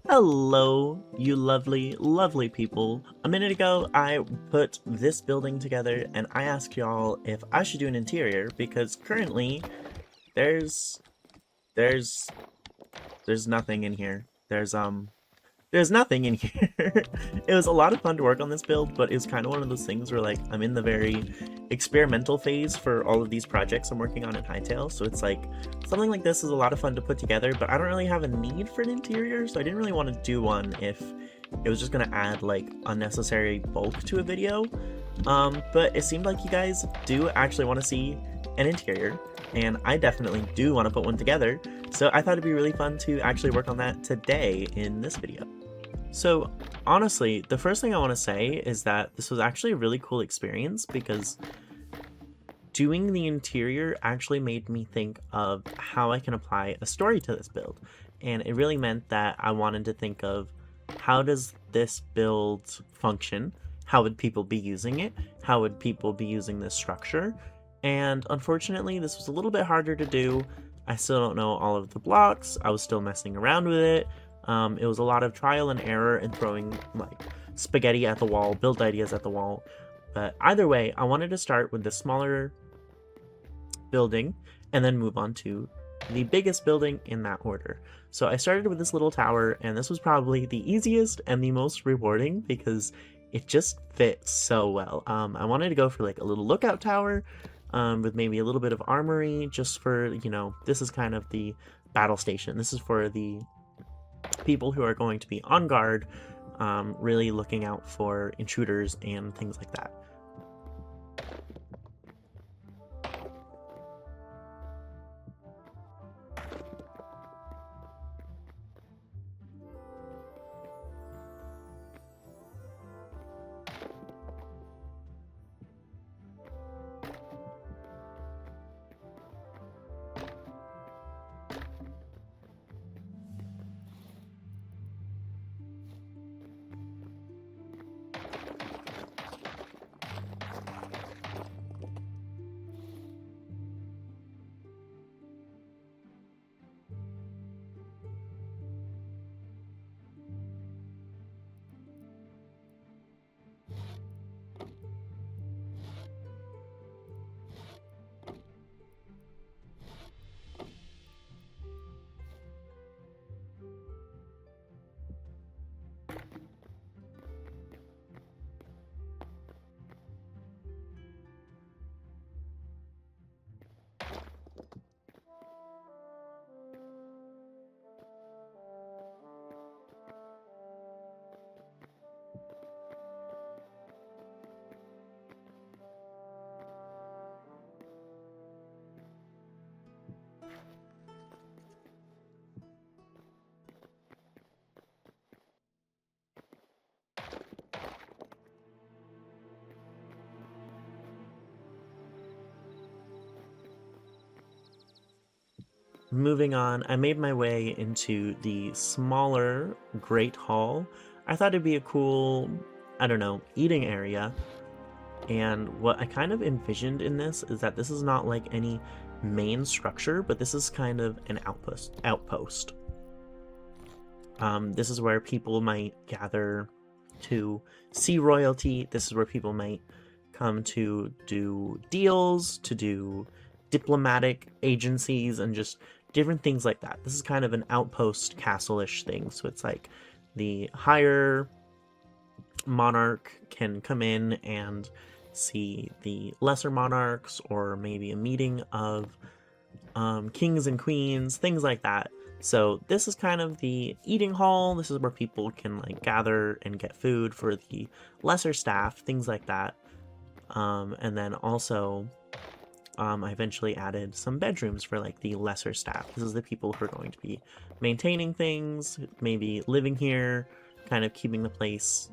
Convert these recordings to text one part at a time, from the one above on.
Hello, you lovely, lovely people. A minute ago, I put this building together and I asked y'all if I should do an interior because currently there's there's there's nothing in here. There's nothing in here. It was a lot of fun to work on this build, but it's kind of one of those things where like I'm in the very experimental phase for all of these projects I'm working on in Hytale, so it's like something like this is a lot of fun to put together, but I don't really have a need for an interior, so I didn't really want to do one if it was just going to add like unnecessary bulk to a video. But it seemed like you guys do actually want to see an interior, and I definitely do want to put one together, so I thought it'd be really fun to actually work on that today in this video. So honestly, the first thing I want to say is that this was actually a really cool experience because doing the interior actually made me think of how I can apply a story to this build. And it really meant that I wanted to think of how does this build function? How would people be using it? How would people be using this structure? And unfortunately, this was a little bit harder to do. I still don't know all of the blocks. I was still messing around with it. It was a lot of trial and error and throwing like spaghetti at the wall, build ideas at the wall. But either way, I wanted to start with the smaller building and then move on to the biggest building in that order. So I started with this little tower, and this was probably the easiest and the most rewarding because it just fit so well. I wanted to go for like a little lookout tower with maybe a little bit of armory just for, this is kind of the battle station. This is for the people who are going to be on guard, really looking out for intruders and things like that. Moving on, I made my way into the smaller Great Hall. I thought it'd be a cool, I don't know, eating area. And what I kind of envisioned in this is that this is not like any main structure, but this is kind of an outpost. This is where people might gather to see royalty. This is where people might come to do deals, to do diplomatic agencies, and just different things like that. This is kind of an outpost castle-ish thing. So it's like the higher monarch can come in and see the lesser monarchs, or maybe a meeting of kings and queens, things like that. So this is kind of the eating hall. This is where people can like gather and get food for the lesser staff, things like that. And then also I eventually added some bedrooms for like the lesser staff. This is the people who are going to be maintaining things, maybe living here, kind of keeping the place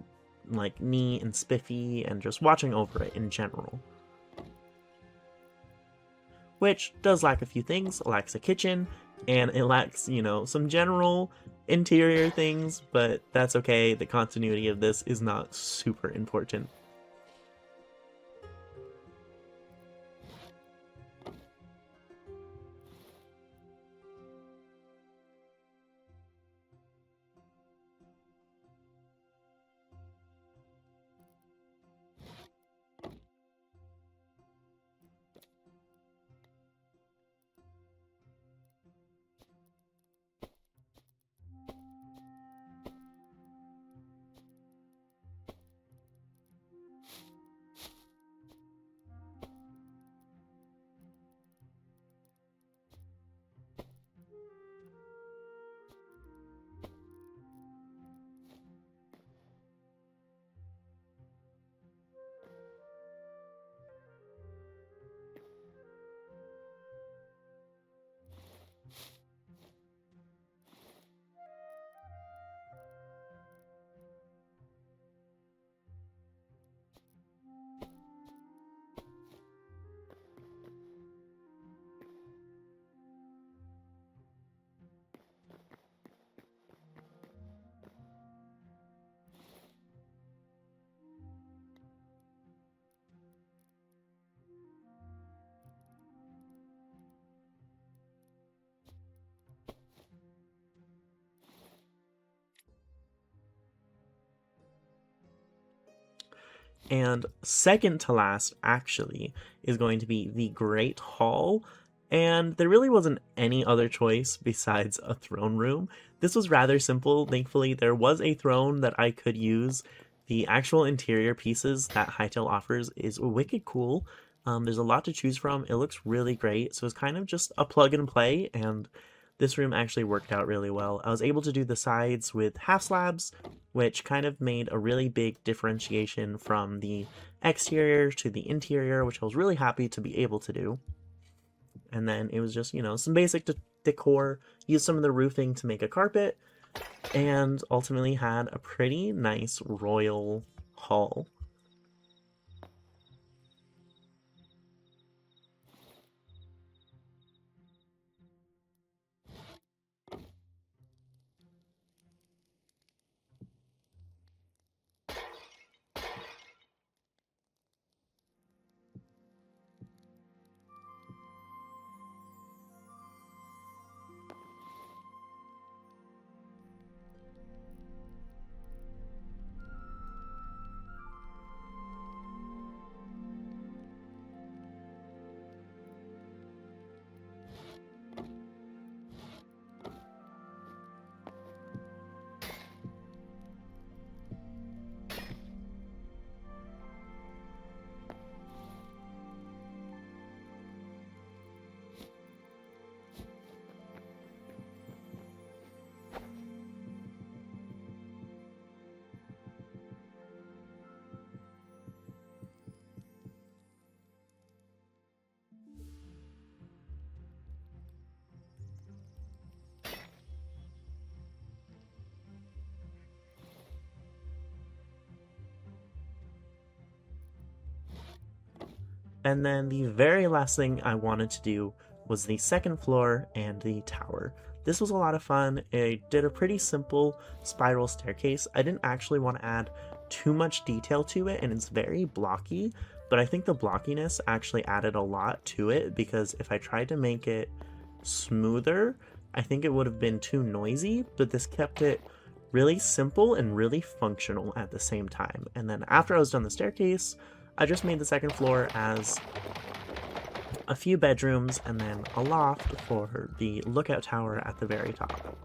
like neat and spiffy and just watching over it in general. Which does lack a few things. It lacks a kitchen, and it lacks, some general interior things, but that's okay. The continuity of this is not super important. And second to last, actually, is going to be the Great Hall. And there really wasn't any other choice besides a throne room. This was rather simple. Thankfully, there was a throne that I could use. The actual interior pieces that Hytale offers is wicked cool. There's a lot to choose from. It looks really great. So it's kind of just a plug and play, and this room actually worked out really well. I was able to do the sides with half slabs, which kind of made a really big differentiation from the exterior to the interior, which I was really happy to be able to do. And then it was just, some basic decor, used some of the roofing to make a carpet, and ultimately had a pretty nice royal hall. And then the very last thing I wanted to do was the second floor and the tower. This was a lot of fun. I did a pretty simple spiral staircase. I didn't actually want to add too much detail to it, and it's very blocky, but I think the blockiness actually added a lot to it, because if I tried to make it smoother, I think it would have been too noisy, but this kept it really simple and really functional at the same time. And then after I was done the staircase, I just made the second floor as a few bedrooms and then a loft for the lookout tower at the very top.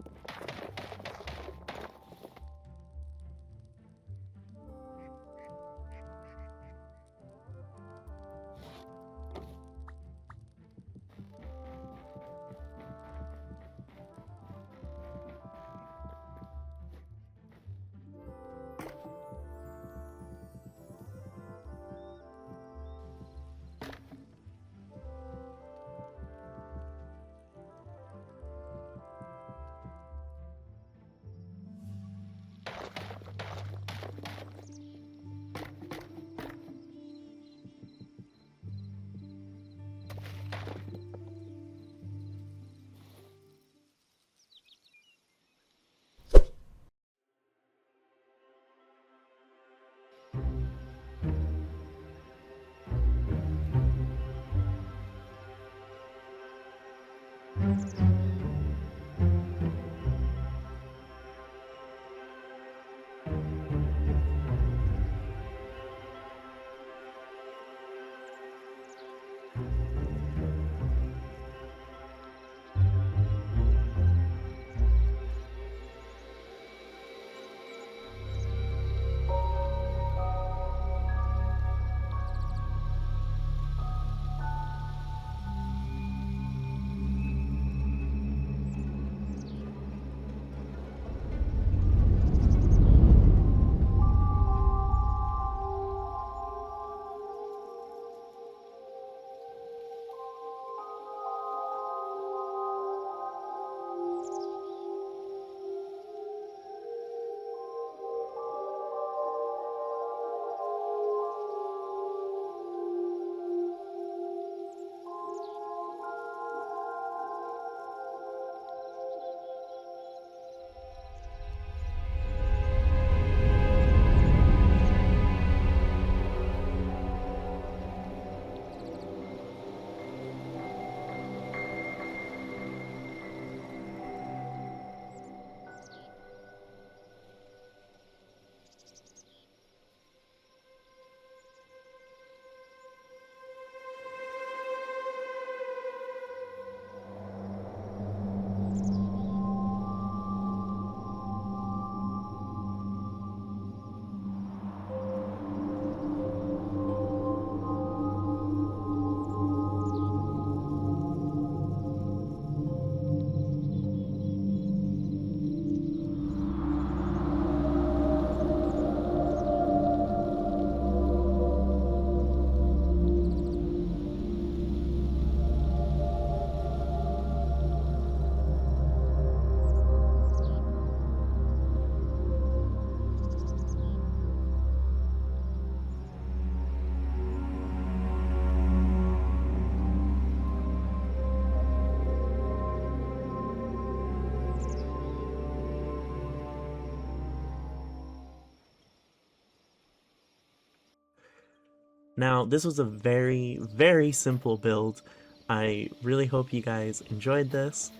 Now, this was a very, very simple build. I really hope you guys enjoyed this.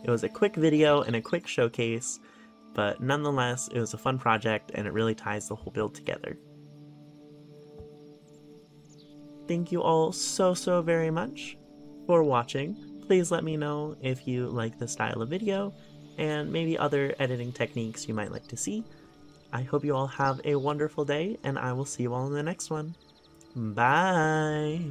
It was a quick video and a quick showcase, but nonetheless, it was a fun project and it really ties the whole build together. Thank you all so very much for watching. Please let me know if you like this style of video and maybe other editing techniques you might like to see. I hope you all have a wonderful day, and I will see you all in the next one. Bye!